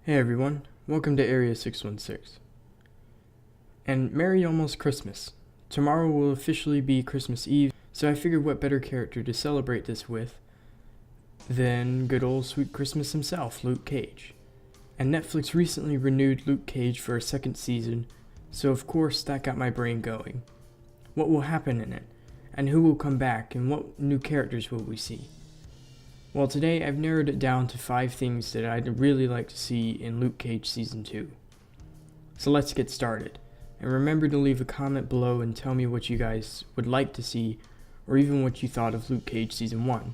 Hey everyone, welcome to Area 616. And Merry almost Christmas. Tomorrow will officially be Christmas Eve, so I figured what better character to celebrate this with than good old sweet Christmas himself, Luke Cage. And Netflix recently renewed Luke Cage for a second season, so of course that got my brain going. What will happen in it? And who will come back, and what new characters will we see? Well, today I've narrowed it down to 5 things that I'd really like to see in Luke Cage Season 2. So let's get started. And remember to leave a comment below and tell me what you guys would like to see, or even what you thought of Luke Cage Season 1.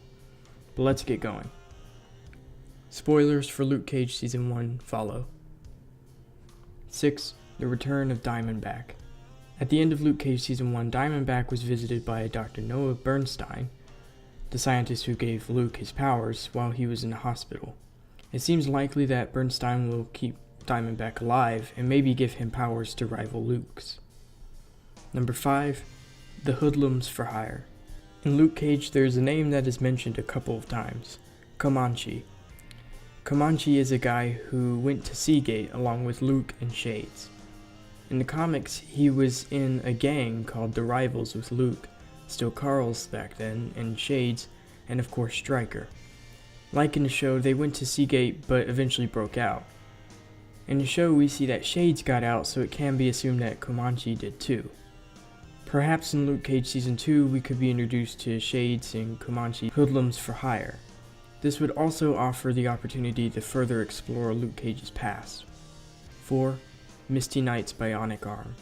But let's get going. Spoilers for Luke Cage Season 1 follow. 6. The Return of Diamondback. At the end of Luke Cage Season 1, Diamondback was visited by Dr. Noah Bernstein, the scientist who gave Luke his powers while he was in the hospital. It seems likely that Bernstein will keep Diamondback alive and maybe give him powers to rival Luke's. Number 5. The Hoodlums for Hire. In Luke Cage, there's a name that is mentioned a couple of times: Comanche. Comanche is a guy who went to Seagate along with Luke and Shades. In the comics, he was in a gang called the Rivals with Luke, still Carl's back then, and Shades, and of course Stryker. Like in the show, they went to Seagate but eventually broke out. In the show, we see that Shades got out, so it can be assumed that Comanche did too. Perhaps in Luke Cage Season 2, we could be introduced to Shades and Comanche Hoodlums for Hire. This would also offer the opportunity to further explore Luke Cage's past. 4. Misty Knight's bionic arm.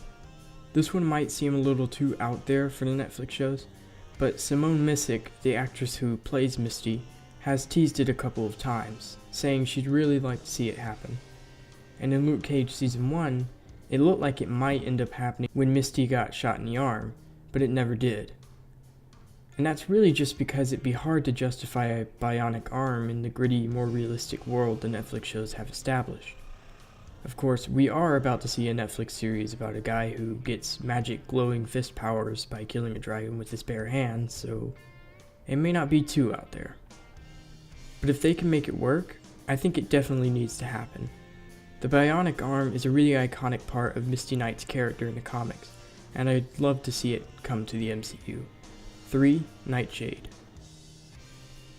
This one might seem a little too out there for the Netflix shows, but Simone Missick, the actress who plays Misty, has teased it a couple of times, saying she'd really like to see it happen. And in Luke Cage Season 1, it looked like it might end up happening when Misty got shot in the arm, but it never did. And that's really just because it'd be hard to justify a bionic arm in the gritty, more realistic world the Netflix shows have established. Of course, we are about to see a Netflix series about a guy who gets magic glowing fist powers by killing a dragon with his bare hands, so it may not be too out there. But if they can make it work, I think it definitely needs to happen. The bionic arm is a really iconic part of Misty Knight's character in the comics, and I'd love to see it come to the MCU. 3. Nightshade.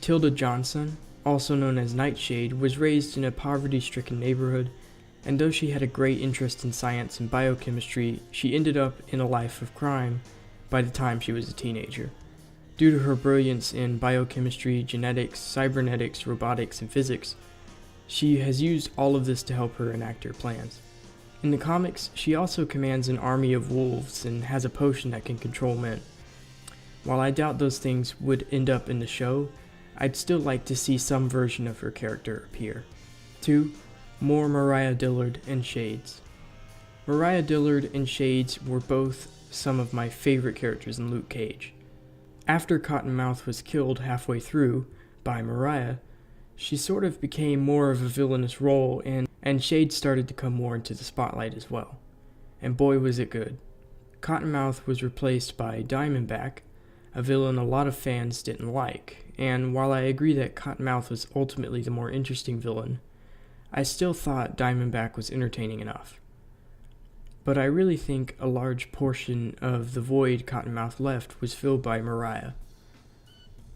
Tilda Johnson, also known as Nightshade, was raised in a poverty-stricken neighborhood, and though she had a great interest in science and biochemistry, she ended up in a life of crime by the time she was a teenager. Due to her brilliance in biochemistry, genetics, cybernetics, robotics, and physics, she has used all of this to help her enact her plans. In the comics, she also commands an army of wolves and has a potion that can control men. While I doubt those things would end up in the show, I'd still like to see some version of her character appear. 2. More Mariah Dillard and Shades. Mariah Dillard and Shades were both some of my favorite characters in Luke Cage. After Cottonmouth was killed halfway through by Mariah, she sort of became more of a villainous role, and Shades started to come more into the spotlight as well. And boy was it good. Cottonmouth was replaced by Diamondback, a villain a lot of fans didn't like, and while I agree that Cottonmouth was ultimately the more interesting villain, I still thought Diamondback was entertaining enough. But I really think a large portion of the void Cottonmouth left was filled by Mariah.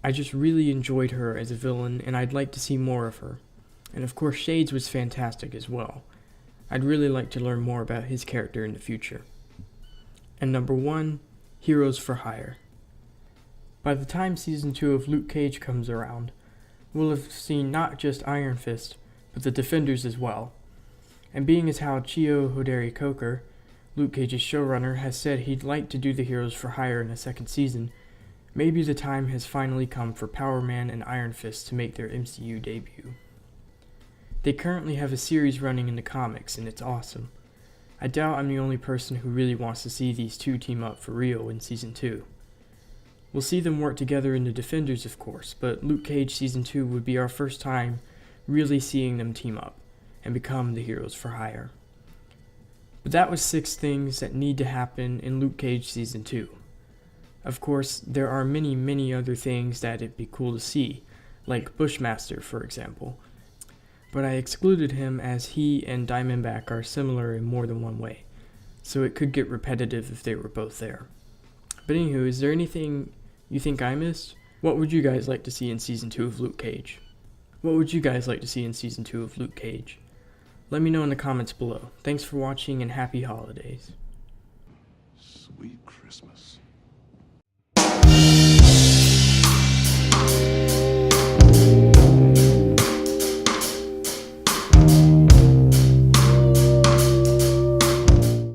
I just really enjoyed her as a villain, and I'd like to see more of her. And of course Shades was fantastic as well. I'd really like to learn more about his character in the future. And number 1, Heroes for Hire. By the time Season 2 of Luke Cage comes around, we'll have seen not just Iron Fist, but the Defenders as well. And being as how Chio Hoderi Coker, Luke Cage's showrunner, has said he'd like to do the Heroes for Hire in a second season, maybe the time has finally come for Power Man and Iron Fist to make their MCU debut. They currently have a series running in the comics, and it's awesome. I doubt I'm the only person who really wants to see these two team up for real in Season 2. We'll see them work together in the Defenders, of course, but Luke Cage Season 2 would be our first time really seeing them team up and become the Heroes for Hire. But that was 6 things that need to happen in Luke Cage Season 2. Of course, there are many other things that it'd be cool to see, like Bushmaster, for example. but I excluded him as he and Diamondback are similar in more than one way, so it could get repetitive if they were both there. But anywho, is there anything you think I missed? What would you guys like to see in Season 2 of Luke Cage? What would you guys like to see in Season 2 of Luke Cage? Let me know in the comments below. Thanks for watching and happy holidays. Sweet Christmas.